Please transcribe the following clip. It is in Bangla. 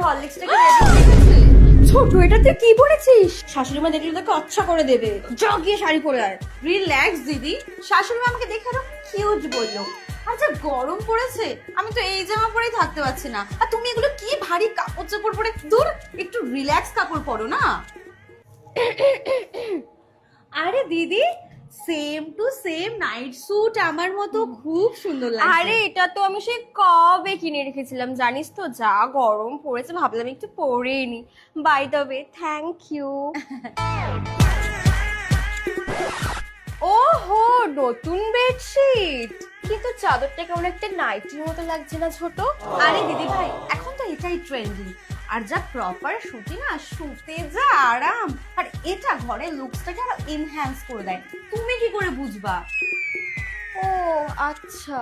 হরলিক্সটাকে রেডি হয়ে গেছে। ছোট, এটা তুই কি পরেছিস? শাশুড়ি মা দেখলে তোকে আচ্ছা করে দেবে। যা গিয়ে শাড়ি পরে আয়। রিল্যাক্স দিদি, শাশুড়ি মা আমাকে দেখে আরো কিউট বললো। আর যা গরম পড়েছে, আমি তো এই জামা পরেই থাকতে পারছি না। আর তুমি এগুলো কি ভারী কাপড় চোপড় পরে, দূর একটু রিল্যাক্স কাপড় পরো না। আরে দিদি, same to same night sweet আমার মতো, খুব সুন্দর লাগছে। আরে এটা তো আমি সেই কবে কিনে রেখেছিলাম জানিস তো, যা গরম পড়েছে ভাবলাম একটু পরেই নি। By the way, thank you. ওহো, নতুন বেডশিট, কিন্তু চাদরটা কেমন একটা নাইটির মতো লাগছে না ছোট? আরে দিদি ভাই, এখন তো এটাই ট্রেন্ডিং। আর যা প্রপার শুটি না, শুতে যা আরাম। আর এটা ঘরের লুকসটাকে আরো এনহ্যান্স করে দেয়। তুমি কি করে বুঝবা? ও আচ্ছা।